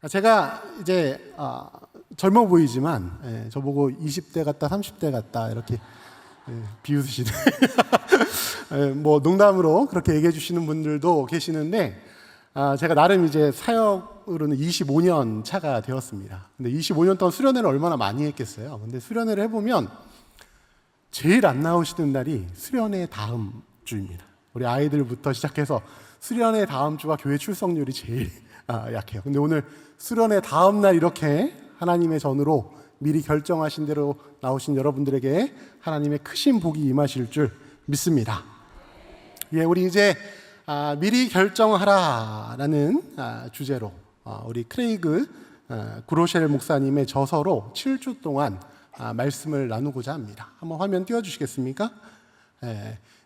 제가 이제 젊어 보이지만 저보고 20대 같다 30대 같다 이렇게 비웃으시는 뭐 농담으로 그렇게 얘기해 주시는 분들도 계시는데 제가 나름 이제 사역으로는 25년 차가 되었습니다. 근데 25년 동안 수련회를 얼마나 많이 했겠어요. 근데 수련회를 해보면 제일 안 나오시는 날이 수련회 다음 주입니다. 우리 아이들부터 시작해서 수련회 다음 주가 교회 출석률이 제일 약해요. 근데 오늘 수련회 다음 날 이렇게 하나님의 전으로 미리 결정하신 대로 나오신 여러분들에게 하나님의 크신 복이 임하실 줄 믿습니다. 예, 우리 이제 미리 결정하라라는 주제로 우리 크레이그 그로셸 목사님의 저서로 7주 동안 말씀을 나누고자 합니다. 한번 화면 띄워주시겠습니까?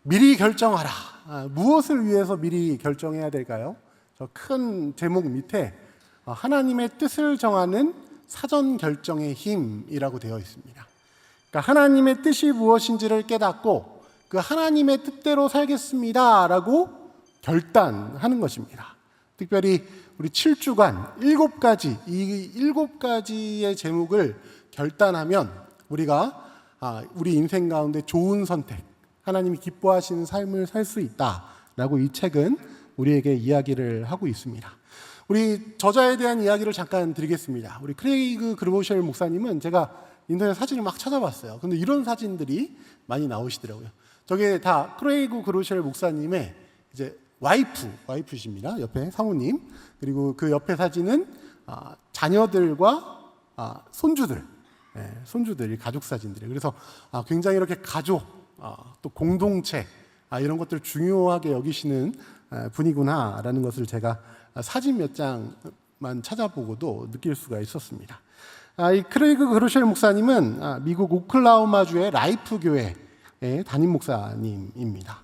미리 결정하라. 무엇을 위해서 미리 결정해야 될까요? 저 큰 제목 밑에 하나님의 뜻을 정하는 사전 결정의 힘이라고 되어 있습니다. 그러니까 하나님의 뜻이 무엇인지를 깨닫고 그 하나님의 뜻대로 살겠습니다라고 결단하는 것입니다. 특별히 우리 7주간 7가지, 이 7가지의 제목을 결단하면 우리가 우리 인생 가운데 좋은 선택, 하나님이 기뻐하시는 삶을 살 수 있다라고 이 책은 우리에게 이야기를 하고 있습니다. 우리 저자에 대한 이야기를 잠깐 드리겠습니다. 우리 크레이그 그로셸 목사님은 제가 인터넷 사진을 막 찾아봤어요. 근데 이런 사진들이 많이 나오시더라고요. 저게 다 크레이그 그로셸 목사님의 이제 와이프십니다. 옆에 사모님. 그리고 그 옆에 사진은 자녀들과 손주들, 손주들, 가족 사진들이에요. 그래서 굉장히 이렇게 가족, 또 공동체, 이런 것들을 중요하게 여기시는 분이구나라는 것을 제가 사진 몇 장만 찾아보고도 느낄 수가 있었습니다. 이 크레이그 그로셸 목사님은 미국 오클라호마주의 라이프 교회의 담임 목사님입니다.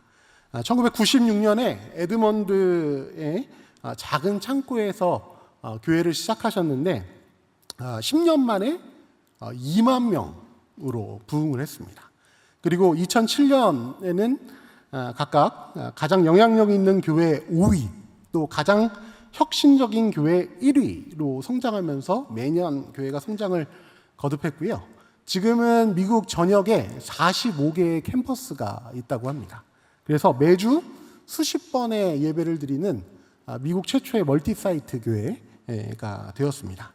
1996년에 에드먼드의 작은 창고에서 교회를 시작하셨는데 10년 만에 2만 명으로 부흥을 했습니다. 그리고 2007년에는 각각 가장 영향력 있는 교회 5위, 또 가장 혁신적인 교회 1위로 성장하면서 매년 교회가 성장을 거듭했고요. 지금은 미국 전역에 45개의 캠퍼스가 있다고 합니다. 그래서 매주 수십 번의 예배를 드리는 미국 최초의 멀티사이트 교회가 되었습니다.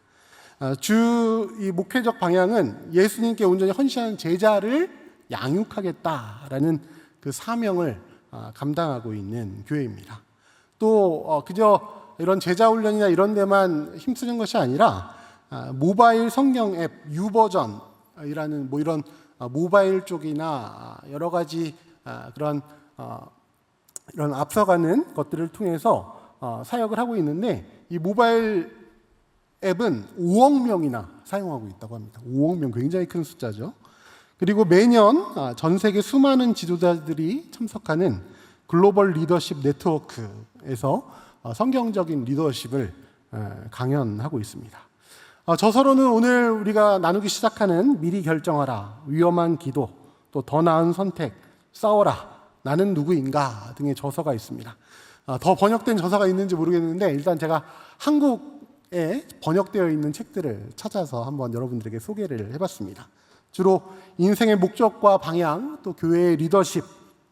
이 목회적 방향은 예수님께 온전히 헌신한 제자를 양육하겠다라는 그 사명을 감당하고 있는 교회입니다. 또 그저 이런 제자 훈련이나 이런 데만 힘쓰는 것이 아니라 모바일 성경 앱 유버전이라는 뭐 이런 모바일 쪽이나 여러 가지 그런 이런 앞서가는 것들을 통해서 사역을 하고 있는데 이 모바일 앱은 5억 명이나 사용하고 있다고 합니다. 5억 명, 굉장히 큰 숫자죠. 그리고 매년 전 세계 수많은 지도자들이 참석하는 글로벌 리더십 네트워크에서 성경적인 리더십을 강연하고 있습니다. 저서로는 오늘 우리가 나누기 시작하는 미리 결정하라, 위험한 기도, 또 더 나은 선택, 싸워라, 나는 누구인가 등의 저서가 있습니다. 더 번역된 저서가 있는지 모르겠는데 일단 제가 한국에 번역되어 있는 책들을 찾아서 한번 여러분들에게 소개를 해봤습니다. 주로 인생의 목적과 방향, 또 교회의 리더십,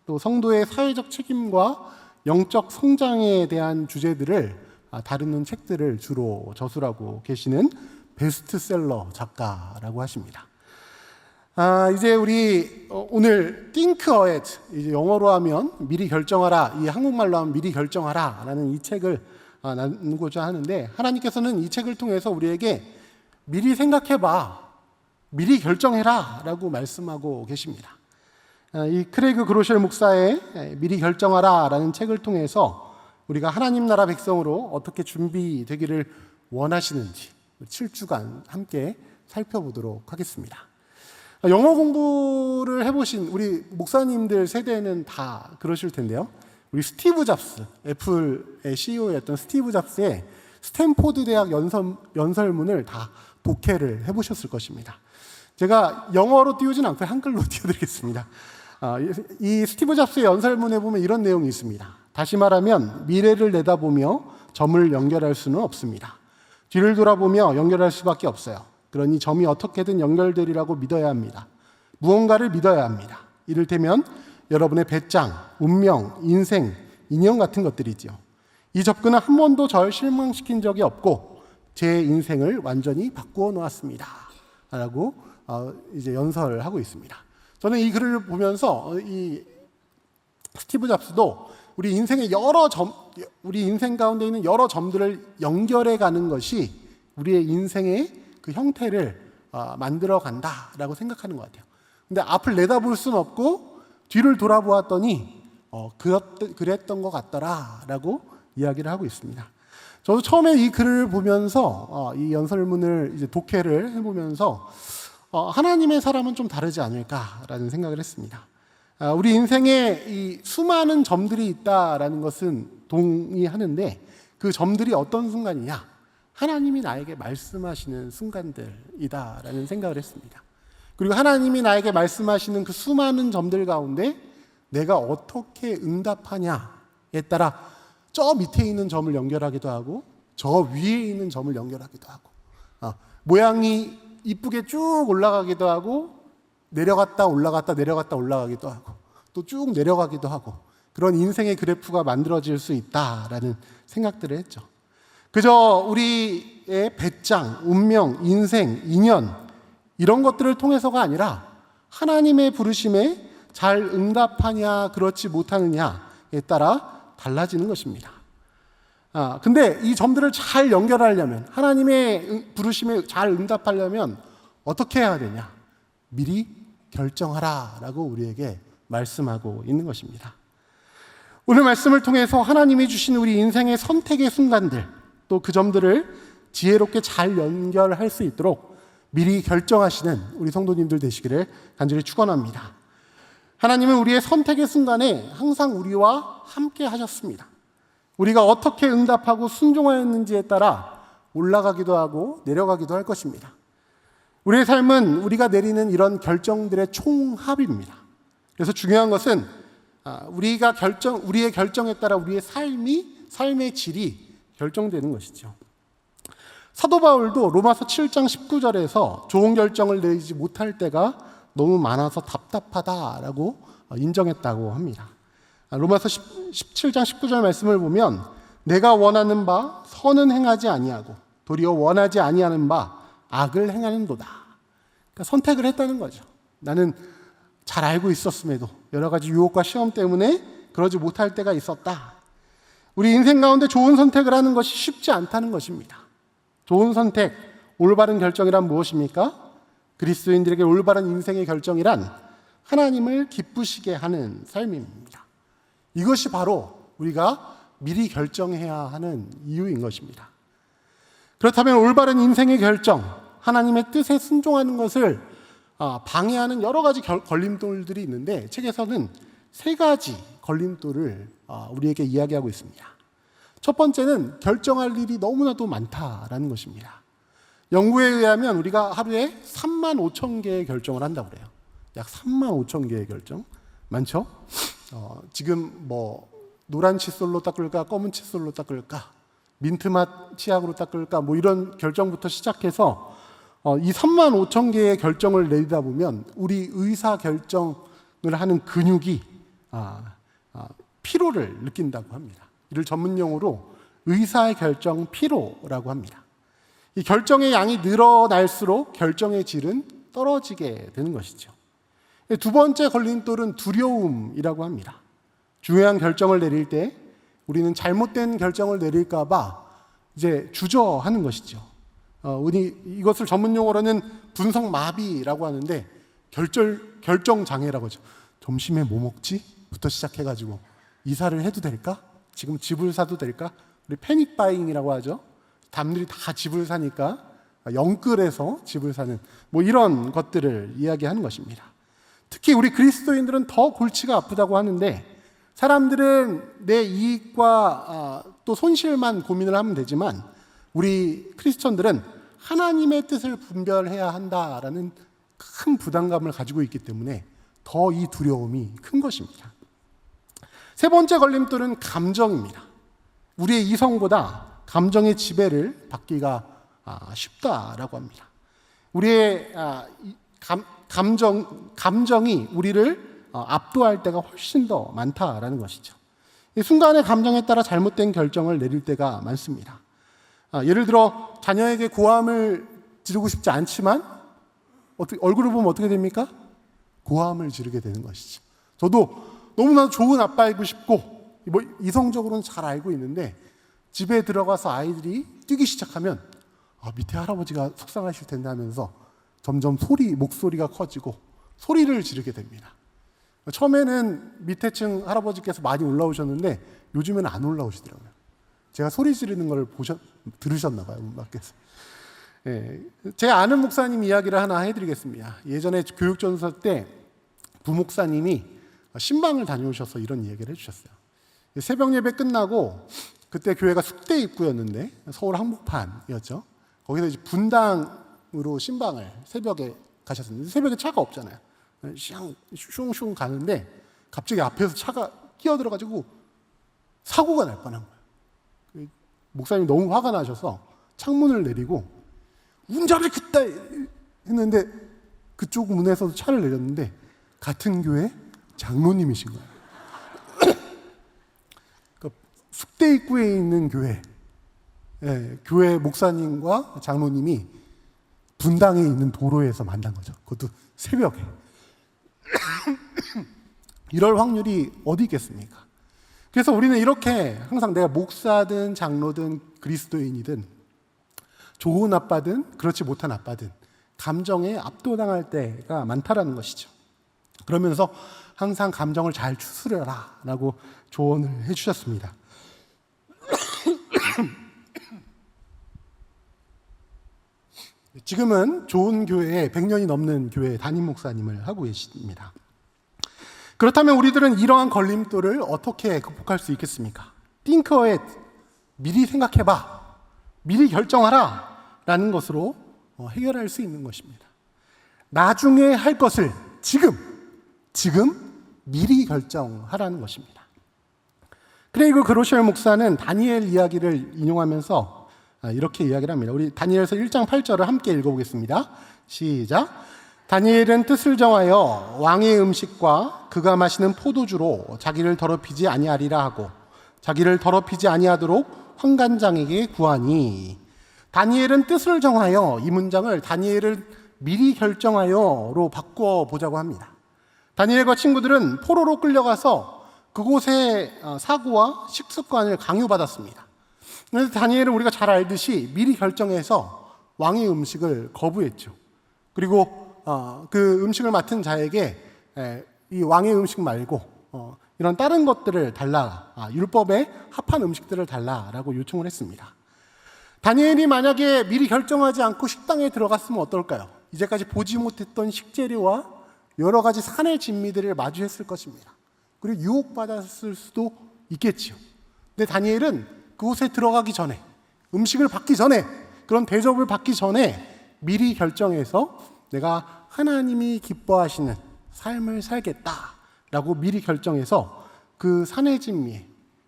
또 성도의 사회적 책임과 영적 성장에 대한 주제들을 다루는 책들을 주로 저술하고 계시는 베스트셀러 작가라고 하십니다. 이제 우리 오늘 Think Ahead, 이제 영어로 하면 미리 결정하라, 이 한국말로 하면 미리 결정하라라는 이 책을 나누고자 하는데 하나님께서는 이 책을 통해서 우리에게 미리 생각해봐, 미리 결정해라 라고 말씀하고 계십니다. 이 크레이그 그로셸 목사의 미리 결정하라 라는 책을 통해서 우리가 하나님 나라 백성으로 어떻게 준비되기를 원하시는지 7주간 함께 살펴보도록 하겠습니다. 영어 공부를 해보신 우리 목사님들 세대는 다 그러실 텐데요. 우리 스티브 잡스, 애플의 CEO였던 스티브 잡스의 스탠포드 대학 연설문을 다 독해를 해보셨을 것입니다. 제가 영어로 띄우진 않고 한글로 띄워드리겠습니다. 이 스티브 잡스의 연설문에 보면 이런 내용이 있습니다. 다시 말하면 미래를 내다보며 점을 연결할 수는 없습니다. 뒤를 돌아보며 연결할 수밖에 없어요. 그러니 점이 어떻게든 연결되리라고 믿어야 합니다. 무언가를 믿어야 합니다. 이를테면 여러분의 배짱, 운명, 인생, 인연 같은 것들이죠. 이 접근은 한 번도 절 실망시킨 적이 없고 제 인생을 완전히 바꾸어 놓았습니다. 라고 이제 연설하고 있습니다. 저는 이 글을 보면서 이 스티브 잡스도 우리 인생 가운데 있는 여러 점들을 연결해 가는 것이 우리의 인생의 그 형태를 만들어 간다라고 생각하는 것 같아요. 근데 앞을 내다볼 수는 없고 뒤를 돌아보았더니 그랬던 것 같더라라고 이야기를 하고 있습니다. 저도 처음에 이 글을 보면서 이 연설문을 이제 독해를 해보면서 하나님의 사람은 좀 다르지 않을까라는 생각을 했습니다. 우리 인생에 이 수많은 점들이 있다라는 것은 동의하는데 그 점들이 어떤 순간이냐? 하나님이 나에게 말씀하시는 순간들이다라는 생각을 했습니다. 그리고 하나님이 나에게 말씀하시는 그 수많은 점들 가운데 내가 어떻게 응답하냐에 따라 저 밑에 있는 점을 연결하기도 하고 저 위에 있는 점을 연결하기도 하고 모양이 이쁘게 쭉 올라가기도 하고 내려갔다 올라갔다 내려갔다 올라가기도 하고 또 쭉 내려가기도 하고 그런 인생의 그래프가 만들어질 수 있다라는 생각들을 했죠. 그저 우리의 배짱, 운명, 인생, 인연 이런 것들을 통해서가 아니라 하나님의 부르심에 잘 응답하냐 그렇지 못하느냐에 따라 달라지는 것입니다. 근데 이 점들을 잘 연결하려면 하나님의 부르심에 잘 응답하려면 어떻게 해야 되냐? 미리 결정하라라고 우리에게 말씀하고 있는 것입니다. 오늘 말씀을 통해서 하나님이 주신 우리 인생의 선택의 순간들 또 그 점들을 지혜롭게 잘 연결할 수 있도록 미리 결정하시는 우리 성도님들 되시기를 간절히 축원합니다. 하나님은 우리의 선택의 순간에 항상 우리와 함께 하셨습니다. 우리가 어떻게 응답하고 순종하였는지에 따라 올라가기도 하고 내려가기도 할 것입니다. 우리의 삶은 우리가 내리는 이런 결정들의 총합입니다. 그래서 중요한 것은 우리의 결정에 따라 우리의 삶의 질이 결정되는 것이죠. 사도 바울도 로마서 7장 19절에서 좋은 결정을 내리지 못할 때가 너무 많아서 답답하다라고 인정했다고 합니다. 로마서 17장 19절 말씀을 보면 내가 원하는 바 선은 행하지 아니하고 도리어 원하지 아니하는 바 악을 행하는도다. 그러니까 선택을 했다는 거죠. 나는 잘 알고 있었음에도 여러 가지 유혹과 시험 때문에 그러지 못할 때가 있었다. 우리 인생 가운데 좋은 선택을 하는 것이 쉽지 않다는 것입니다. 좋은 선택, 올바른 결정이란 무엇입니까? 그리스도인들에게 올바른 인생의 결정이란 하나님을 기쁘시게 하는 삶입니다. 이것이 바로 우리가 미리 결정해야 하는 이유인 것입니다. 그렇다면 올바른 인생의 결정, 하나님의 뜻에 순종하는 것을 방해하는 여러 가지 걸림돌들이 있는데 책에서는 3가지 걸림돌을 우리에게 이야기하고 있습니다. 첫 번째는 결정할 일이 너무나도 많다라는 것입니다. 연구에 의하면 우리가 하루에 3만 5천 개의 결정을 한다고 그래요. 약 3만 5천 개의 결정. 많죠? 지금 뭐 노란 칫솔로 닦을까 검은 칫솔로 닦을까 민트맛 치약으로 닦을까 뭐 이런 결정부터 시작해서 이 3만 5천 개의 결정을 내리다 보면 우리 의사 결정을 하는 근육이 피로를 느낀다고 합니다. 이를 전문 용어로 의사의 결정 피로라고 합니다. 이 결정의 양이 늘어날수록 결정의 질은 떨어지게 되는 것이죠. 두 번째 걸림돌은 두려움이라고 합니다. 중요한 결정을 내릴 때 우리는 잘못된 결정을 내릴까 봐 이제 주저하는 것이죠. 이것을 전문 용어로는 분석 마비라고 하는데 결정 장애라고 하죠. 점심에 뭐 먹지? 부터 시작해가지고 이사를 해도 될까? 지금 집을 사도 될까? 우리 패닉 바잉이라고 하죠. 남들이 다 집을 사니까 영끌해서 집을 사는 뭐 이런 것들을 이야기하는 것입니다. 특히 우리 그리스도인들은 더 골치가 아프다고 하는데 사람들은 내 이익과 또 손실만 고민을 하면 되지만 우리 크리스천들은 하나님의 뜻을 분별해야 한다라는 큰 부담감을 가지고 있기 때문에 더 이 두려움이 큰 것입니다. 세 번째 걸림돌은 감정입니다. 우리의 이성보다 감정의 지배를 받기가 쉽다라고 합니다. 우리의 감정이 우리를 압도할 때가 훨씬 더 많다라는 것이죠. 이 순간의 감정에 따라 잘못된 결정을 내릴 때가 많습니다. 예를 들어 자녀에게 고함을 지르고 싶지 않지만 얼굴을 보면 어떻게 됩니까? 고함을 지르게 되는 것이죠. 저도 너무나 좋은 아빠이고 싶고 이성적으로는 잘 알고 있는데 집에 들어가서 아이들이 뛰기 시작하면 밑에 할아버지가 속상하실 텐데 하면서 점점 목소리가 커지고 소리를 지르게 됩니다. 처음에는 밑에 층 할아버지께서 많이 올라오셨는데 요즘에는 안 올라오시더라고요. 제가 소리 지르는 걸 들으셨나 봐요, 문 밖에서. 제가 아는 목사님 이야기를 하나 해드리겠습니다. 예전에 교육전서 때 부목사님이 신방을 다녀오셔서 이런 이야기를 해주셨어요. 새벽 예배 끝나고 그때 교회가 숙대 입구였는데 서울 한복판이었죠. 거기서 이제 분당으로 신방을 새벽에 가셨습니다. 새벽에 차가 없잖아요. 슝슝 가는데 갑자기 앞에서 차가 끼어들어가지고 사고가 날 뻔한 거예요. 목사님이 너무 화가 나셔서 창문을 내리고 운전을 그따 했는데 그쪽 문에서도 차를 내렸는데 같은 교회 장로님이신 거예요. 숙대 입구에 있는 교회 목사님과 장로님이 분당에 있는 도로에서 만난 거죠. 그것도 새벽에. 이럴 확률이 어디 있겠습니까? 그래서 우리는 이렇게 항상 내가 목사든 장로든 그리스도인이든 좋은 아빠든 그렇지 못한 아빠든 감정에 압도당할 때가 많다라는 것이죠. 그러면서 항상 감정을 잘 추스려라 라고 조언을 해주셨습니다. 지금은 좋은 교회에 100년이 넘는 교회 담임 목사님을 하고 계십니다. 그렇다면 우리들은 이러한 걸림돌을 어떻게 극복할 수 있겠습니까? Think ahead, 미리 생각해봐, 미리 결정하라 라는 것으로 해결할 수 있는 것입니다. 나중에 할 것을 지금 미리 결정하라는 것입니다. 크레이그 그로셜 목사는 다니엘 이야기를 인용하면서 이렇게 이야기를 합니다. 우리 다니엘서 1장 8절을 함께 읽어보겠습니다. 시작. 다니엘은 뜻을 정하여 왕의 음식과 그가 마시는 포도주로 자기를 더럽히지 아니하리라 하고 자기를 더럽히지 아니하도록 환관장에게 구하니. 다니엘은 뜻을 정하여, 이 문장을 다니엘을 미리 결정하여로 바꿔보자고 합니다. 다니엘과 친구들은 포로로 끌려가서 그곳의 사고와 식습관을 강요받았습니다. 그래서 다니엘은 우리가 잘 알듯이 미리 결정해서 왕의 음식을 거부했죠. 그리고 그 음식을 맡은 자에게 이 왕의 음식 말고 이런 다른 것들을 달라, 율법에 합한 음식들을 달라라고 요청을 했습니다. 다니엘이 만약에 미리 결정하지 않고 식당에 들어갔으면 어떨까요? 이제까지 보지 못했던 식재료와 여러 가지 산의 진미들을 마주했을 것입니다. 그리고 유혹받았을 수도 있겠지요. 근데 다니엘은 그곳에 들어가기 전에, 음식을 받기 전에, 그런 대접을 받기 전에 미리 결정해서 내가 하나님이 기뻐하시는 삶을 살겠다라고 미리 결정해서 그 산의 진미,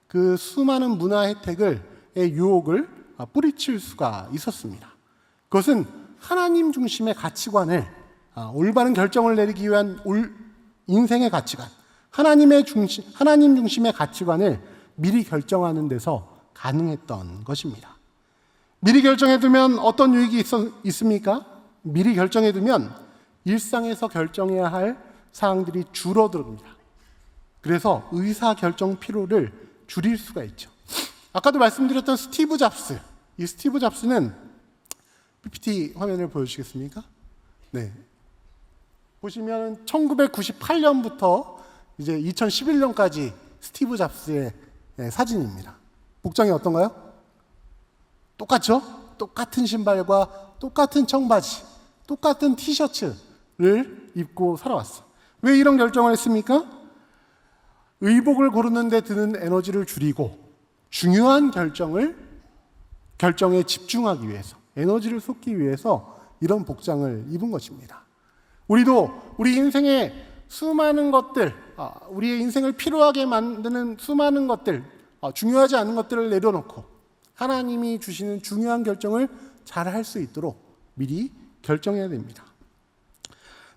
그 수많은 문화 혜택의 유혹을 뿌리칠 수가 있었습니다. 그것은 하나님 중심의 가치관을, 올바른 결정을 내리기 위한 인생의 가치관, 하나님 중심의 가치관을 미리 결정하는 데서 가능했던 것입니다. 미리 결정해두면 어떤 유익이 있습니까? 미리 결정해두면 일상에서 결정해야 할 사항들이 줄어듭니다. 그래서 의사결정 피로를 줄일 수가 있죠. 아까도 말씀드렸던 스티브 잡스, 이 스티브 잡스는 PPT 화면을 보여주시겠습니까? 네. 보시면 1998년부터 이제 2011년까지 스티브 잡스의 사진입니다. 복장이 어떤가요? 똑같죠? 똑같은 신발과 똑같은 청바지, 똑같은 티셔츠를 입고 살아왔어. 왜 이런 결정을 했습니까? 의복을 고르는 데 드는 에너지를 줄이고 중요한 결정에 집중하기 위해서, 에너지를 쏟기 위해서 이런 복장을 입은 것입니다. 우리도 우리 인생의 수많은 것들, 우리의 인생을 피로하게 만드는 수많은 것들, 중요하지 않은 것들을 내려놓고 하나님이 주시는 중요한 결정을 잘 할 수 있도록 미리 결정해야 됩니다.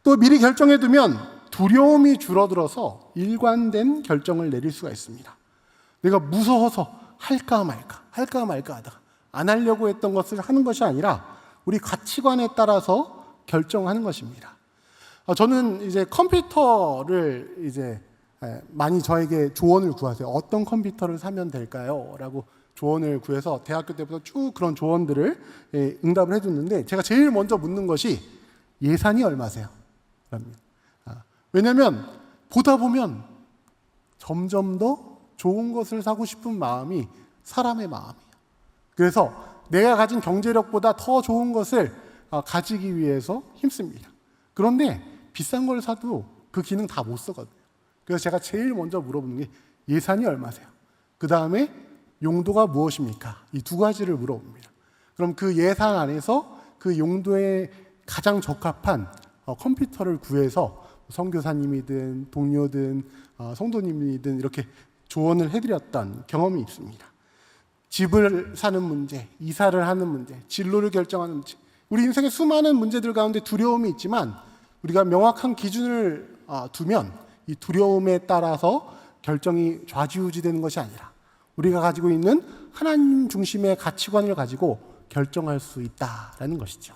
또 미리 결정해두면 두려움이 줄어들어서 일관된 결정을 내릴 수가 있습니다. 내가 무서워서 할까 말까 하다가 안 하려고 했던 것을 하는 것이 아니라 우리 가치관에 따라서 결정하는 것입니다. 저는 이제 컴퓨터를 이제 많이 저에게 조언을 구하세요. 어떤 컴퓨터를 사면 될까요? 라고 조언을 구해서 대학교 때부터 쭉 그런 조언들을 응답을 해줬는데, 제가 제일 먼저 묻는 것이 예산이 얼마세요?랍니다. 왜냐하면 보다 보면 점점 더 좋은 것을 사고 싶은 마음이 사람의 마음이에요. 그래서 내가 가진 경제력보다 더 좋은 것을 가지기 위해서 힘씁니다. 그런데 비싼 걸 사도 그 기능 다 못 쓰거든요. 그래서 제가 제일 먼저 물어보는 게 예산이 얼마세요? 그 다음에 용도가 무엇입니까? 이 두 가지를 물어봅니다. 그럼 그 예산 안에서 그 용도에 가장 적합한 컴퓨터를 구해서 선교사님이든 동료든 성도님이든 이렇게 조언을 해드렸던 경험이 있습니다. 집을 사는 문제, 이사를 하는 문제, 진로를 결정하는 문제, 우리 인생의 수많은 문제들 가운데 두려움이 있지만 우리가 명확한 기준을 두면 이 두려움에 따라서 결정이 좌지우지되는 것이 아니라 우리가 가지고 있는 하나님 중심의 가치관을 가지고 결정할 수 있다라는 것이죠.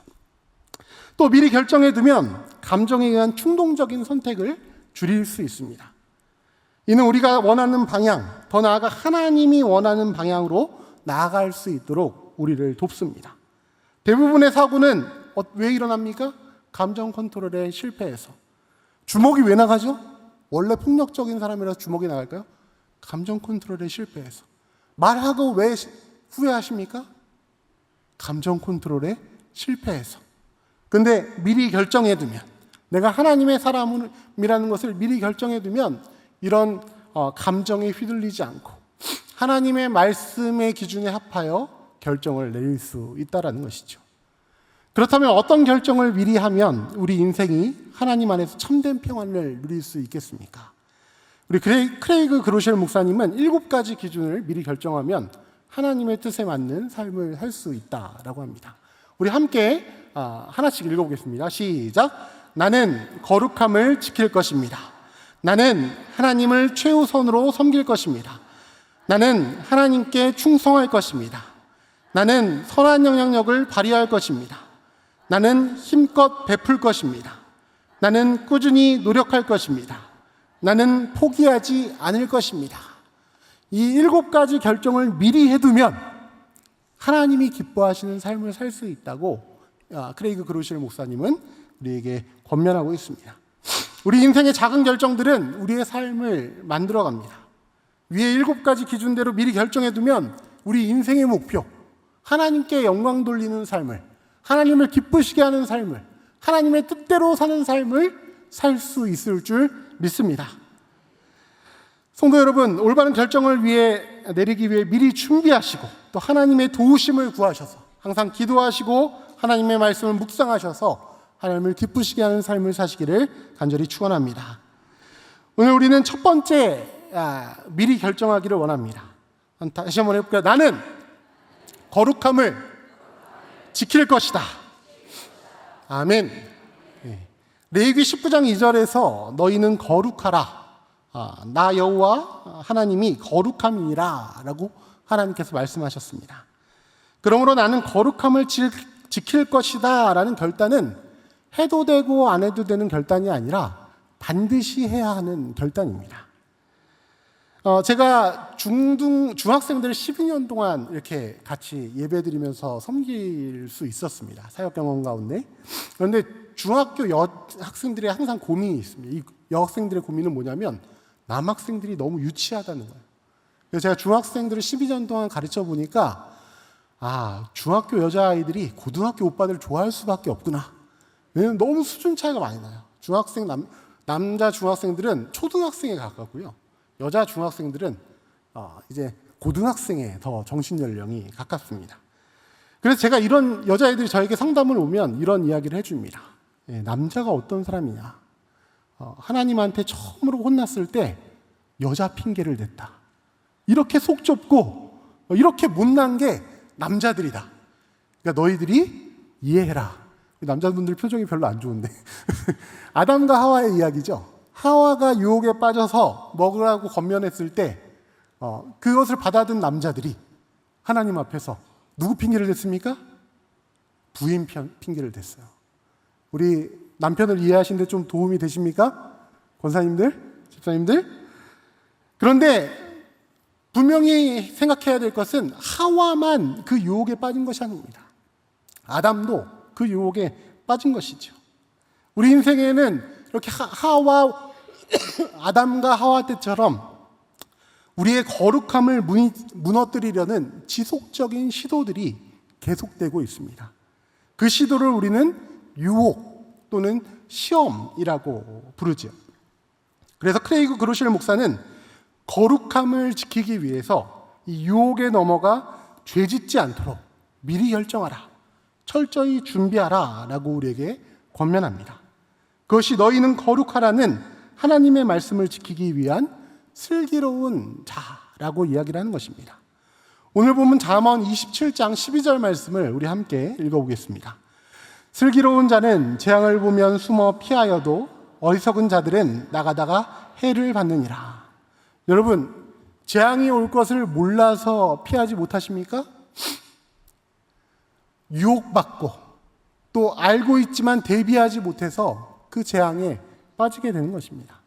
또 미리 결정해두면 감정에 의한 충동적인 선택을 줄일 수 있습니다. 이는 우리가 원하는 방향, 더 나아가 하나님이 원하는 방향으로 나아갈 수 있도록 우리를 돕습니다. 대부분의 사고는 왜 일어납니까? 감정 컨트롤에 실패해서. 주먹이 왜 나가죠? 원래 폭력적인 사람이라서 주먹이 나갈까요? 감정 컨트롤에 실패해서. 말하고 왜 후회하십니까? 감정 컨트롤에 실패해서. 근데 미리 결정해두면, 내가 하나님의 사람이라는 것을 미리 결정해두면 이런 감정에 휘둘리지 않고 하나님의 말씀의 기준에 합하여 결정을 내릴 수 있다는 것이죠. 그렇다면 어떤 결정을 미리 하면 우리 인생이 하나님 안에서 참된 평안을 누릴 수 있겠습니까? 우리 크레이그 그로셸 목사님은 7가지 기준을 미리 결정하면 하나님의 뜻에 맞는 삶을 살 수 있다라고 합니다. 우리 함께 하나씩 읽어보겠습니다. 시작. 나는 거룩함을 지킬 것입니다. 나는 하나님을 최우선으로 섬길 것입니다. 나는 하나님께 충성할 것입니다. 나는 선한 영향력을 발휘할 것입니다. 나는 힘껏 베풀 것입니다. 나는 꾸준히 노력할 것입니다. 나는 포기하지 않을 것입니다. 이 7가지 결정을 미리 해두면 하나님이 기뻐하시는 삶을 살 수 있다고 크레이그 그로셜 목사님은 우리에게 권면하고 있습니다. 우리 인생의 작은 결정들은 우리의 삶을 만들어갑니다. 위에 7가지 기준대로 미리 결정해두면 우리 인생의 목표, 하나님께 영광 돌리는 삶을, 하나님을 기쁘시게 하는 삶을, 하나님의 뜻대로 사는 삶을 살 수 있을 줄 믿습니다. 성도 여러분, 올바른 결정을 내리기 위해 미리 준비하시고 또 하나님의 도우심을 구하셔서 항상 기도하시고 하나님의 말씀을 묵상하셔서 하나님을 기쁘시게 하는 삶을 사시기를 간절히 축원합니다. 오늘 우리는 첫 번째 미리 결정하기를 원합니다. 다시 한번 해볼까요? 나는 거룩함을 지킬 것이다. 아멘. 레위기 19장 2절에서 너희는 거룩하라. 나 여호와 하나님이 거룩함이니라 라고 하나님께서 말씀하셨습니다. 그러므로 나는 거룩함을 지킬 것이다 라는 결단은 해도 되고 안 해도 되는 결단이 아니라 반드시 해야 하는 결단입니다. 제가 중학생들 12년 동안 이렇게 같이 예배드리면서 섬길 수 있었습니다. 사역 경험 가운데. 그런데 중학교 여학생들의 항상 고민이 있습니다. 이 여학생들의 고민은 뭐냐면 남학생들이 너무 유치하다는 거예요. 그래서 제가 중학생들을 12년 동안 가르쳐 보니까 중학교 여자아이들이 고등학교 오빠들 좋아할 수밖에 없구나. 왜냐면 너무 수준 차이가 많이 나요. 남자 중학생들은 초등학생에 가깝고요. 여자 중학생들은 이제 고등학생에 더 정신 연령이 가깝습니다. 그래서 제가 이런 여자애들이 저에게 상담을 오면 이런 이야기를 해줍니다. 남자가 어떤 사람이냐. 하나님한테 처음으로 혼났을 때 여자 핑계를 댔다. 이렇게 속 좁고 이렇게 못난 게 남자들이다. 그러니까 너희들이 이해해라. 남자분들 표정이 별로 안 좋은데 아담과 하와의 이야기죠. 하와가 유혹에 빠져서 먹으라고 권면했을 때 그것을 받아든 남자들이 하나님 앞에서 누구 핑계를 댔습니까? 부인 핑계를 댔어요. 우리 남편을 이해하시는데 좀 도움이 되십니까? 권사님들, 집사님들? 그런데 분명히 생각해야 될 것은 하와만 그 유혹에 빠진 것이 아닙니다. 아담도 그 유혹에 빠진 것이죠. 우리 인생에는 이렇게 아담과 하와 때처럼 우리의 거룩함을 무너뜨리려는 지속적인 시도들이 계속되고 있습니다. 그 시도를 우리는 유혹 또는 시험이라고 부르죠. 그래서 크레이그 그로실 목사는 거룩함을 지키기 위해서 이 유혹에 넘어가 죄짓지 않도록 미리 결정하라, 철저히 준비하라 라고 우리에게 권면합니다. 그것이 너희는 거룩하라는 하나님의 말씀을 지키기 위한 슬기로운 자라고 이야기를 하는 것입니다. 오늘 보면 잠언 27장 12절 말씀을 우리 함께 읽어보겠습니다. 슬기로운 자는 재앙을 보면 숨어 피하여도 어리석은 자들은 나가다가 해를 받느니라. 여러분, 재앙이 올 것을 몰라서 피하지 못하십니까? 유혹받고 또 알고 있지만 대비하지 못해서 그 재앙에 빠지게 되는 것입니다.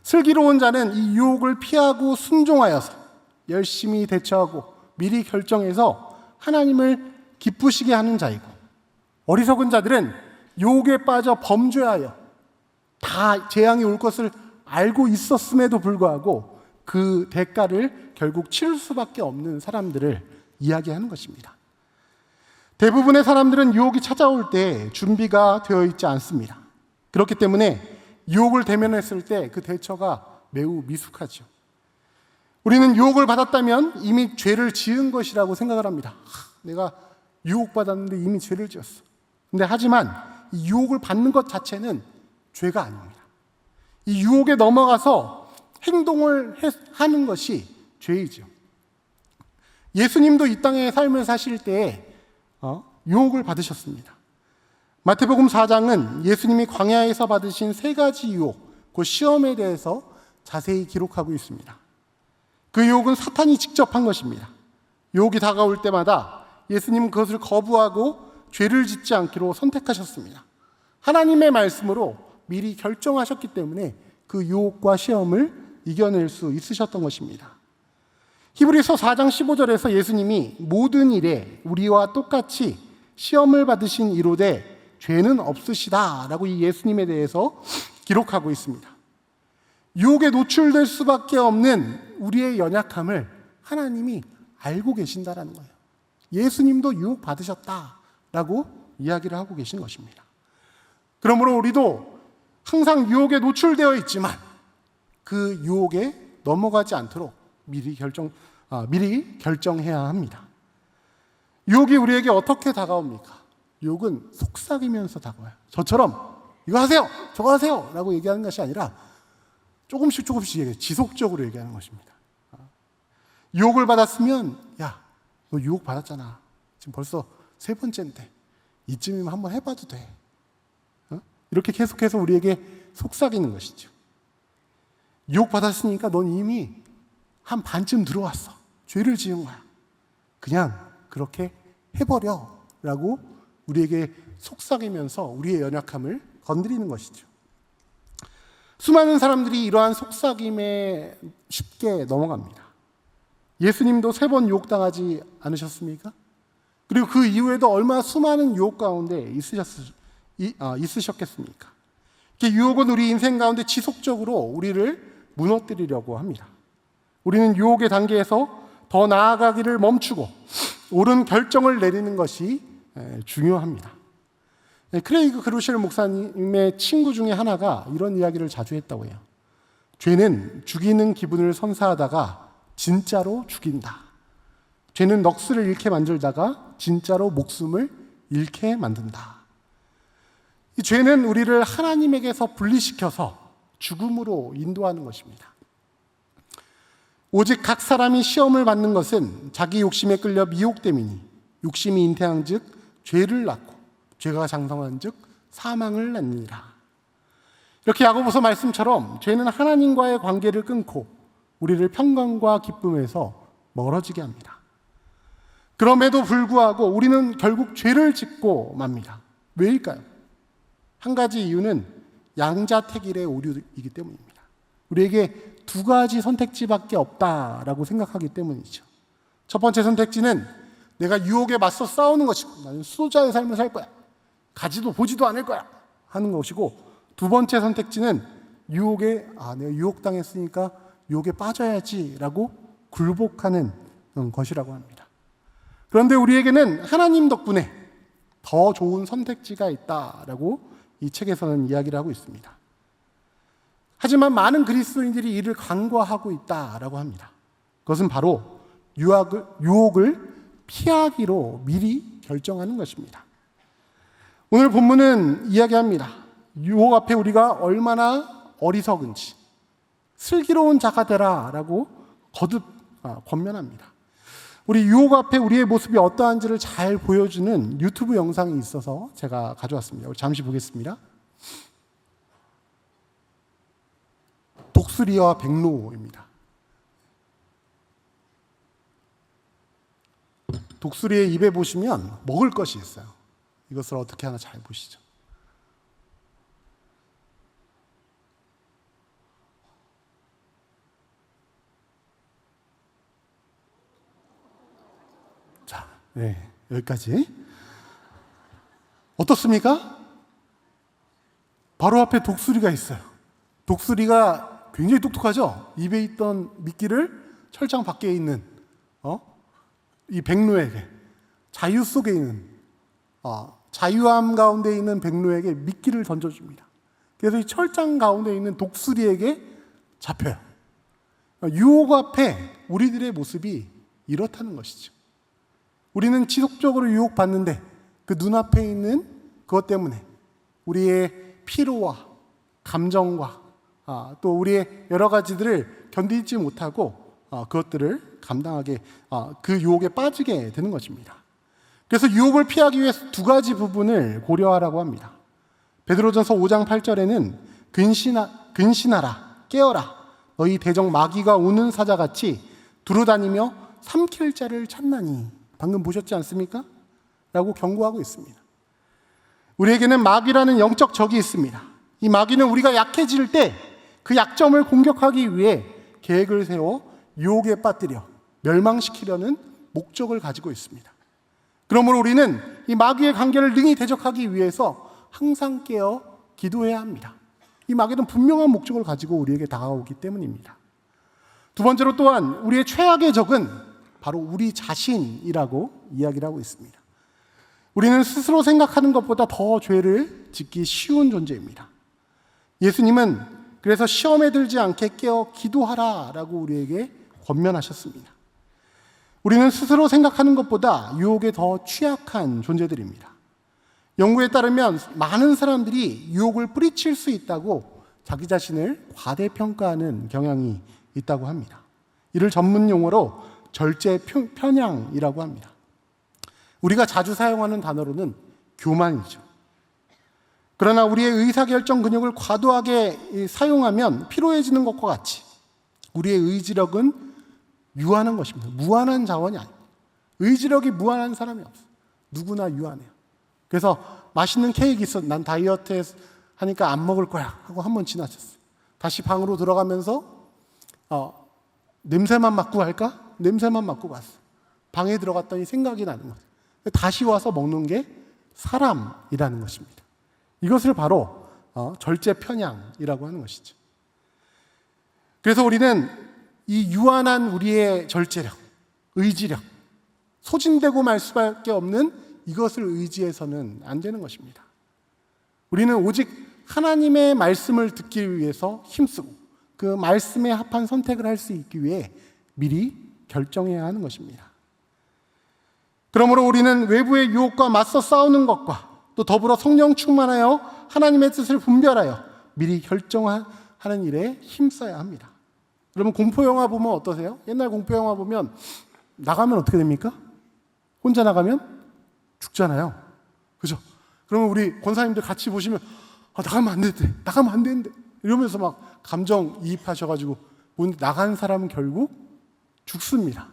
슬기로운 자는 이 유혹을 피하고 순종하여서 열심히 대처하고 미리 결정해서 하나님을 기쁘시게 하는 자이고, 어리석은 자들은 유혹에 빠져 범죄하여 다 재앙이 올 것을 알고 있었음에도 불구하고 그 대가를 결국 치를 수밖에 없는 사람들을 이야기하는 것입니다. 대부분의 사람들은 유혹이 찾아올 때 준비가 되어 있지 않습니다. 그렇기 때문에 유혹을 대면했을 때 그 대처가 매우 미숙하죠. 우리는 유혹을 받았다면 이미 죄를 지은 것이라고 생각을 합니다. 내가 유혹받았는데 이미 죄를 지었어. 근데 하지만 이 유혹을 받는 것 자체는 죄가 아닙니다. 이 유혹에 넘어가서 행동을 하는 것이 죄이죠. 예수님도 이 땅에 삶을 사실 때에 유혹을 받으셨습니다. 마태복음 4장은 예수님이 광야에서 받으신 3가지 유혹, 그 시험에 대해서 자세히 기록하고 있습니다. 그 유혹은 사탄이 직접 한 것입니다. 유혹이 다가올 때마다 예수님은 그것을 거부하고 죄를 짓지 않기로 선택하셨습니다. 하나님의 말씀으로 미리 결정하셨기 때문에 그 유혹과 시험을 이겨낼 수 있으셨던 것입니다. 히브리서 4장 15절에서 예수님이 모든 일에 우리와 똑같이 시험을 받으신 이로되 죄는 없으시다 라고 이 예수님에 대해서 기록하고 있습니다. 유혹에 노출될 수밖에 없는 우리의 연약함을 하나님이 알고 계신다라는 거예요. 예수님도 유혹 받으셨다라고 이야기를 하고 계신 것입니다. 그러므로 우리도 항상 유혹에 노출되어 있지만 그 유혹에 넘어가지 않도록 미리 결정해야 합니다. 유혹이 우리에게 어떻게 다가옵니까? 유혹은 속삭이면서 다가와요. 저처럼 이거 하세요, 저거 하세요 라고 얘기하는 것이 아니라 조금씩 지속적으로 얘기하는 것입니다. 유혹을 받았으면 야, 너 유혹 받았잖아. 지금 벌써 3번째인데 이쯤이면 한번 해봐도 돼. 이렇게 계속해서 우리에게 속삭이는 것이죠. 유혹 받았으니까 넌 이미 한 반쯤 들어왔어. 죄를 지은 거야. 그냥 그렇게 해버려 라고 우리에게 속삭이면서 우리의 연약함을 건드리는 것이죠. 수많은 사람들이 이러한 속삭임에 쉽게 넘어갑니다. 예수님도 3번 유혹당하지 않으셨습니까? 그리고 그 이후에도 얼마나 수많은 유혹 가운데 있으셨겠습니까? 유혹은 우리 인생 가운데 지속적으로 우리를 무너뜨리려고 합니다. 우리는 유혹의 단계에서 더 나아가기를 멈추고 옳은 결정을 내리는 것이 중요합니다. 크레이그 그루실 목사님의 친구 중에 하나가 이런 이야기를 자주 했다고 해요. 죄는 죽이는 기분을 선사하다가 진짜로 죽인다. 죄는 넋을 잃게 만들다가 진짜로 목숨을 잃게 만든다. 이 죄는 우리를 하나님에게서 분리시켜서 죽음으로 인도하는 것입니다. 오직 각 사람이 시험을 받는 것은 자기 욕심에 끌려 미혹됨이니 욕심이 잉태한즉 죄를 낳고 죄가 장성한즉 사망을 낳느니라. 이렇게 야고보서 말씀처럼 죄는 하나님과의 관계를 끊고 우리를 평강과 기쁨에서 멀어지게 합니다. 그럼에도 불구하고 우리는 결국 죄를 짓고 맙니다. 왜일까요? 한 가지 이유는 양자택일의 오류이기 때문입니다. 우리에게 두 가지 선택지밖에 없다라고 생각하기 때문이죠. 첫 번째 선택지는 내가 유혹에 맞서 싸우는 것이고 나는 수호자의 삶을 살 거야. 가지도 보지도 않을 거야 하는 것이고, 두 번째 선택지는 내가 유혹당했으니까 유혹에 빠져야지라고 굴복하는 것이라고 합니다. 그런데 우리에게는 하나님 덕분에 더 좋은 선택지가 있다라고 이 책에서는 이야기를 하고 있습니다. 하지만 많은 그리스도인들이 이를 간과하고 있다라고 합니다. 그것은 바로 유혹을 피하기로 미리 결정하는 것입니다. 오늘 본문은 이야기합니다. 유혹 앞에 우리가 얼마나 어리석은지, 슬기로운 자가 되라라고 거듭 권면합니다. 우리 유혹 앞에 우리의 모습이 어떠한지를 잘 보여주는 유튜브 영상이 있어서 제가 가져왔습니다. 우리 잠시 보겠습니다. 독수리와 백로입니다. 독수리의 입에 보시면 먹을 것이 있어요. 이것을 어떻게 하나 잘 보시죠. 자, 여기까지. 어떻습니까? 바로 앞에 독수리가 있어요. 독수리가 굉장히 똑똑하죠? 입에 있던 미끼를 철장 밖에 있는 이 백로에게, 자유 속에 있는 자유함 가운데 있는 백로에게 미끼를 던져줍니다. 그래서 이 철장 가운데 있는 독수리에게 잡혀요. 유혹 앞에 우리들의 모습이 이렇다는 것이죠. 우리는 지속적으로 유혹받는데 그 눈앞에 있는 그것 때문에 우리의 피로와 감정과 또 우리의 여러 가지들을 견디지 못하고 그것들을 감당하게 그 유혹에 빠지게 되는 것입니다. 그래서 유혹을 피하기 위해서 두 가지 부분을 고려하라고 합니다. 베드로전서 5장 8절에는 근신하라, 깨어라, 너희 대적 마귀가 우는 사자같이 두루다니며 삼킬 자를 찾나니. 방금 보셨지 않습니까? 라고 경고하고 있습니다. 우리에게는 마귀라는 영적 적이 있습니다. 이 마귀는 우리가 약해질 때 그 약점을 공격하기 위해 계획을 세워 유혹에 빠뜨려 멸망시키려는 목적을 가지고 있습니다. 그러므로 우리는 이 마귀의 관계를 능히 대적하기 위해서 항상 깨어 기도해야 합니다. 이 마귀는 분명한 목적을 가지고 우리에게 다가오기 때문입니다. 두 번째로 또한 우리의 최악의 적은 바로 우리 자신이라고 이야기를 하고 있습니다. 우리는 스스로 생각하는 것보다 더 죄를 짓기 쉬운 존재입니다. 예수님은 그래서 시험에 들지 않게 깨어 기도하라라고 우리에게 권면하셨습니다. 우리는 스스로 생각하는 것보다 유혹에 더 취약한 존재들입니다. 연구에 따르면 많은 사람들이 유혹을 뿌리칠 수 있다고 자기 자신을 과대평가하는 경향이 있다고 합니다. 이를 전문 용어로 절제 편향이라고 합니다. 우리가 자주 사용하는 단어로는 교만이죠. 그러나 우리의 의사결정 근육을 과도하게 사용하면 피로해지는 것과 같이 우리의 의지력은 유한한 것입니다. 무한한 자원이 아닙니다. 의지력이 무한한 사람이 없어요. 누구나 유한해요. 그래서 맛있는 케이크 있어. 난 다이어트 하니까 안 먹을 거야 하고 한 번 지나쳤어요. 다시 방으로 들어가면서 냄새만 맡고 갈까? 냄새만 맡고 갔어요. 방에 들어갔더니 생각이 나는 거예요. 다시 와서 먹는 게 사람이라는 것입니다. 이것을 바로 절제 편향이라고 하는 것이죠. 그래서 우리는 이 유한한 우리의 절제력, 의지력, 소진되고 말 수밖에 없는 이것을 의지해서는 안 되는 것입니다. 우리는 오직 하나님의 말씀을 듣기 위해서 힘쓰고 그 말씀에 합한 선택을 할 수 있기 위해 미리 결정해야 하는 것입니다. 그러므로 우리는 외부의 유혹과 맞서 싸우는 것과 또 더불어 성령 충만하여 하나님의 뜻을 분별하여 미리 결정하는 일에 힘써야 합니다. 여러분 공포영화 보면 어떠세요? 옛날 공포영화 보면 나가면 어떻게 됩니까? 혼자 나가면 죽잖아요. 그죠? 그러면 우리 권사님들 같이 보시면 나가면 안 되는데, 나가면 안 되는데 이러면서 막 감정이입하셔가지고 나간 사람은 결국 죽습니다.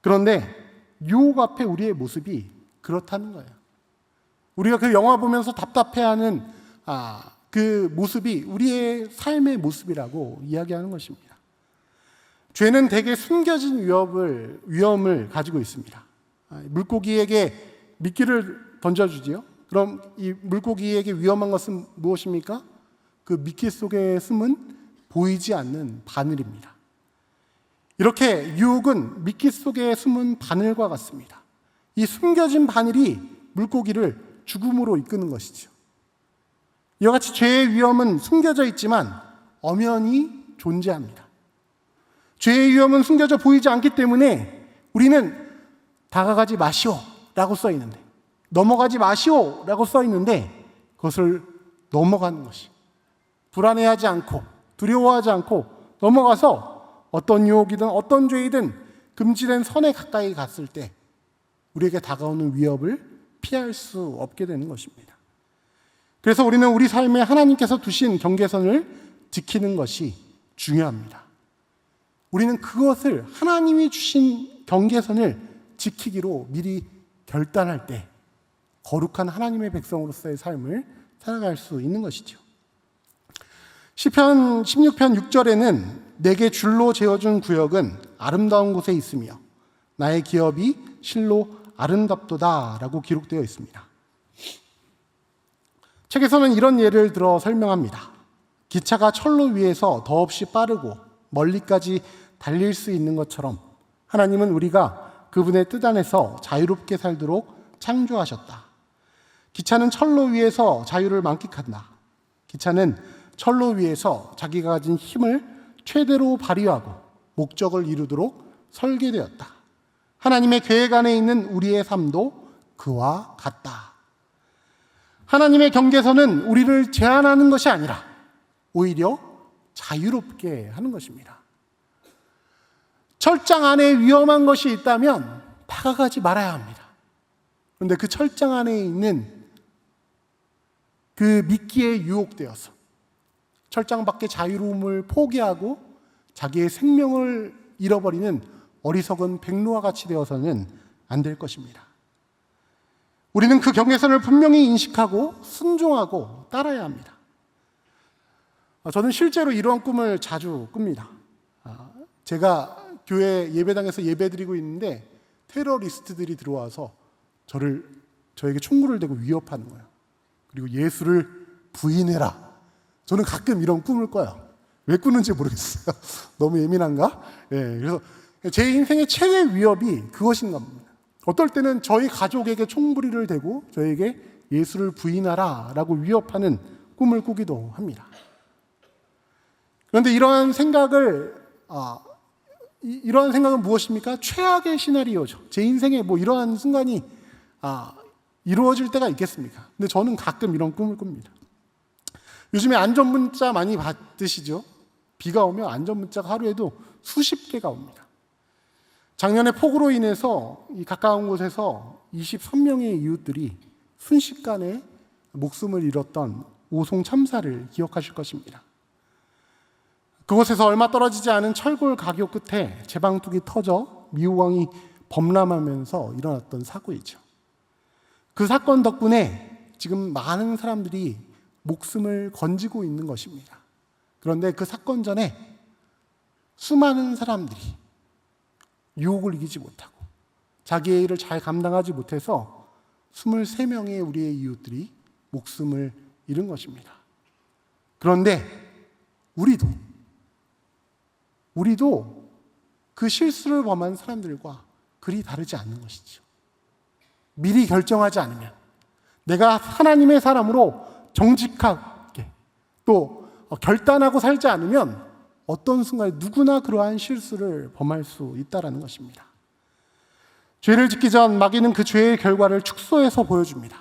그런데 유혹 앞에 우리의 모습이 그렇다는 거예요. 우리가 그 영화 보면서 답답해하는 그 모습이 우리의 삶의 모습이라고 이야기하는 것입니다. 죄는 대개 숨겨진 위험을 가지고 있습니다. 물고기에게 미끼를 던져주지요. 그럼 이 물고기에게 위험한 것은 무엇입니까? 그 미끼 속에 숨은 보이지 않는 바늘입니다. 이렇게 유혹은 미끼 속에 숨은 바늘과 같습니다. 이 숨겨진 바늘이 물고기를 죽음으로 이끄는 것이죠. 이와 같이 죄의 위험은 숨겨져 있지만 엄연히 존재합니다. 죄의 위험은 숨겨져 보이지 않기 때문에 우리는 다가가지 마시오라고 써 있는데, 넘어가지 마시오라고 써 있는데 그것을 넘어가는 것이, 불안해하지 않고 두려워하지 않고 넘어가서 어떤 유혹이든 어떤 죄이든 금지된 선에 가까이 갔을 때 우리에게 다가오는 위협을 피할 수 없게 되는 것입니다. 그래서 우리는 우리 삶에 하나님께서 두신 경계선을 지키는 것이 중요합니다. 우리는 그것을, 하나님이 주신 경계선을 지키기로 미리 결단할 때 거룩한 하나님의 백성으로서의 삶을 살아갈 수 있는 것이죠. 시편 16편 6절에는 내게 줄로 재어준 구역은 아름다운 곳에 있으며 나의 기업이 실로 아름답도다 라고 기록되어 있습니다. 책에서는 이런 예를 들어 설명합니다. 기차가 철로 위에서 더없이 빠르고 멀리까지 달릴 수 있는 것처럼 하나님은 우리가 그분의 뜻 안에서 자유롭게 살도록 창조하셨다. 기차는 철로 위에서 자유를 만끽한다. 기차는 철로 위에서 자기가 가진 힘을 최대로 발휘하고 목적을 이루도록 설계되었다. 하나님의 계획 안에 있는 우리의 삶도 그와 같다. 하나님의 경계선은 우리를 제한하는 것이 아니라 오히려 자유롭게 하는 것입니다. 철장 안에 위험한 것이 있다면 다가가지 말아야 합니다. 그런데 그 철장 안에 있는 그 미끼에 유혹되어서 철장 밖의 자유로움을 포기하고 자기의 생명을 잃어버리는 어리석은 백로와 같이 되어서는 안 될 것입니다. 우리는 그 경계선을 분명히 인식하고 순종하고 따라야 합니다. 저는 실제로 이런 꿈을 자주 꿉니다. 제가 교회 예배당에서 예배드리고 있는데 테러리스트들이 들어와서 저에게 총구를 대고 위협하는 거예요. 그리고 예수를 부인해라. 저는 가끔 이런 꿈을 꿔요. 왜 꾸는지 모르겠어요. 너무 예민한가? 그래서 제 인생의 최대 위협이 그것인 겁니다. 어떨 때는 저희 가족에게 총부리를 대고 저에게 예수를 부인하라 라고 위협하는 꿈을 꾸기도 합니다. 그런데 이러한 생각은 무엇입니까? 최악의 시나리오죠. 제 인생에 이러한 순간이 이루어질 때가 있겠습니까? 근데 저는 가끔 이런 꿈을 꿉니다. 요즘에 안전문자 많이 받으시죠? 비가 오면 안전문자가 하루에도 수십 개가 옵니다. 작년에 폭우로 인해서 이 가까운 곳에서 23명의 이웃들이 순식간에 목숨을 잃었던 오송 참사를 기억하실 것입니다. 그곳에서 얼마 떨어지지 않은 철골 가교 끝에 제방뚝이 터져 미호강이 범람하면서 일어났던 사고이죠. 그 사건 덕분에 지금 많은 사람들이 목숨을 건지고 있는 것입니다. 그런데 그 사건 전에 수많은 사람들이 유혹을 이기지 못하고 자기의 일을 잘 감당하지 못해서 23명의 우리의 이웃들이 목숨을 잃은 것입니다. 그런데 우리도 그 실수를 범한 사람들과 그리 다르지 않는 것이죠. 미리 결정하지 않으면, 내가 하나님의 사람으로 정직하게 또 결단하고 살지 않으면 어떤 순간에 누구나 그러한 실수를 범할 수 있다는 것입니다. 죄를 짓기 전 마귀는 그 죄의 결과를 축소해서 보여줍니다.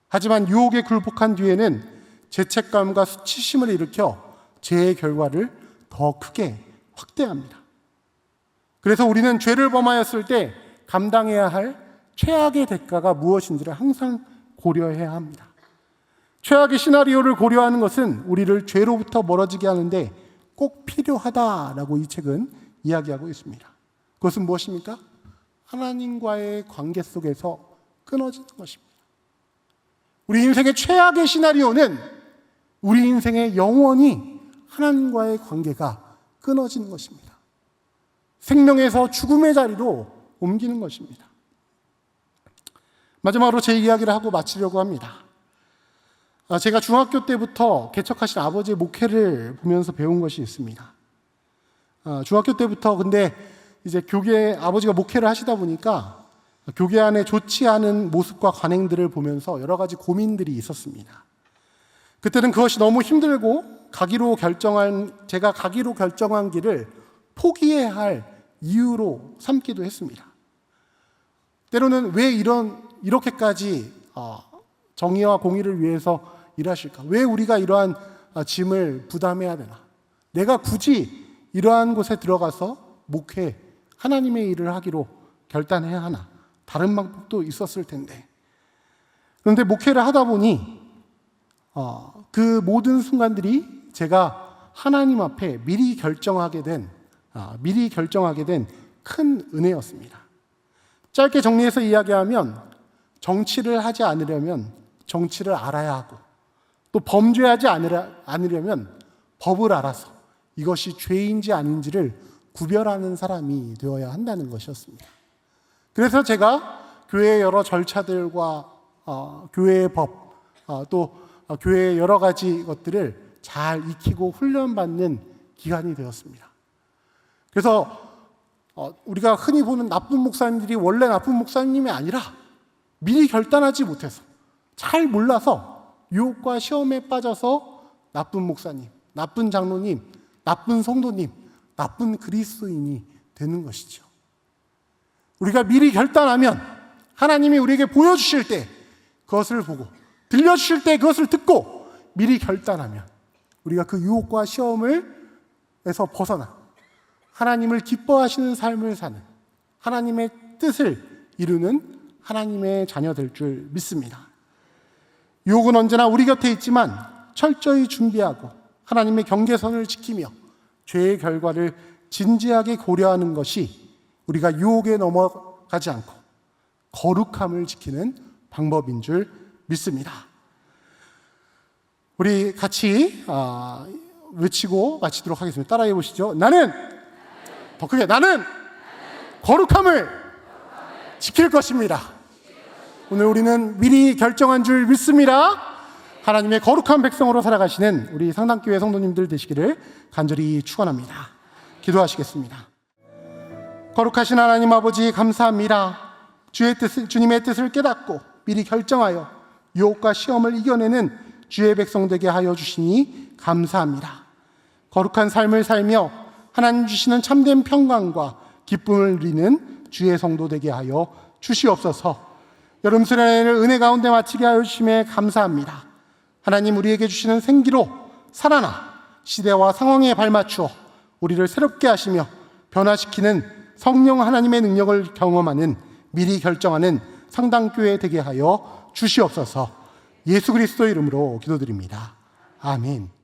하지만 유혹에 굴복한 뒤에는 죄책감과 수치심을 일으켜 죄의 결과를 더 크게 확대합니다. 그래서 우리는 죄를 범하였을 때 감당해야 할 최악의 대가가 무엇인지를 항상 고려해야 합니다. 최악의 시나리오를 고려하는 것은 우리를 죄로부터 멀어지게 하는데 꼭 필요하다라고 이 책은 이야기하고 있습니다. 그것은 무엇입니까? 하나님과의 관계 속에서 끊어지는 것입니다. 우리 인생의 최악의 시나리오는 우리 인생의 영원히 하나님과의 관계가 끊어지는 것입니다. 생명에서 죽음의 자리로 옮기는 것입니다. 마지막으로 제 이야기를 하고 마치려고 합니다. 제가 중학교 때부터 개척하신 아버지의 목회를 보면서 배운 것이 있습니다. 중학교 때부터 근데 이제 교계 아버지가 목회를 하시다 보니까 교계 안에 좋지 않은 모습과 관행들을 보면서 여러 가지 고민들이 있었습니다. 그때는 그것이 너무 힘들고 제가 가기로 결정한 길을 포기해야 할 이유로 삼기도 했습니다. 때로는 왜 이렇게까지 정의와 공의를 위해서 일하실까? 왜 우리가 이러한 짐을 부담해야 되나? 내가 굳이 이러한 곳에 들어가서 목회, 하나님의 일을 하기로 결단해야 하나? 다른 방법도 있었을 텐데. 그런데 목회를 하다 보니 그 모든 순간들이 제가 하나님 앞에 미리 결정하게 된 큰 은혜였습니다. 짧게 정리해서 이야기하면 정치를 하지 않으려면 정치를 알아야 하고 또 범죄하지 않으려면 법을 알아서 이것이 죄인지 아닌지를 구별하는 사람이 되어야 한다는 것이었습니다. 그래서 제가 교회의 여러 절차들과 교회의 법, 또 교회의 여러 가지 것들을 잘 익히고 훈련받는 기간이 되었습니다. 그래서 우리가 흔히 보는 나쁜 목사님들이 원래 나쁜 목사님이 아니라 미리 결단하지 못해서 잘 몰라서 유혹과 시험에 빠져서 나쁜 목사님, 나쁜 장로님, 나쁜 성도님, 나쁜 그리스도인이 되는 것이죠. 우리가 미리 결단하면 하나님이 우리에게 보여주실 때 그것을 보고 들려주실 때 그것을 듣고 미리 결단하면 우리가 그 유혹과 시험에서 벗어나 하나님을 기뻐하시는 삶을 사는 하나님의 뜻을 이루는 하나님의 자녀 될 줄 믿습니다. 유혹은 언제나 우리 곁에 있지만 철저히 준비하고 하나님의 경계선을 지키며 죄의 결과를 진지하게 고려하는 것이 우리가 유혹에 넘어가지 않고 거룩함을 지키는 방법인 줄 믿습니다. 우리 같이 외치고 마치도록 하겠습니다. 따라해 보시죠. 더 크게 나는 거룩함을 지킬 것입니다. 오늘 우리는 미리 결정한 줄 믿습니다. 하나님의 거룩한 백성으로 살아가시는 우리 상당교회 성도님들 되시기를 간절히 축원합니다. 기도하시겠습니다. 거룩하신 하나님 아버지 감사합니다. 주님의 뜻을 깨닫고 미리 결정하여 유혹과 시험을 이겨내는 주의 백성 되게 하여 주시니 감사합니다. 거룩한 삶을 살며 하나님 주시는 참된 평강과 기쁨을 누리는 주의 성도 되게 하여 주시옵소서. 여름 수련회를 은혜 가운데 마치게 하여 주심에 감사합니다. 하나님 우리에게 주시는 생기로 살아나 시대와 상황에 발맞추어 우리를 새롭게 하시며 변화시키는 성령 하나님의 능력을 경험하는 미리 결정하는 상당교회 되게 하여 주시옵소서. 예수 그리스도 이름으로 기도드립니다. 아멘.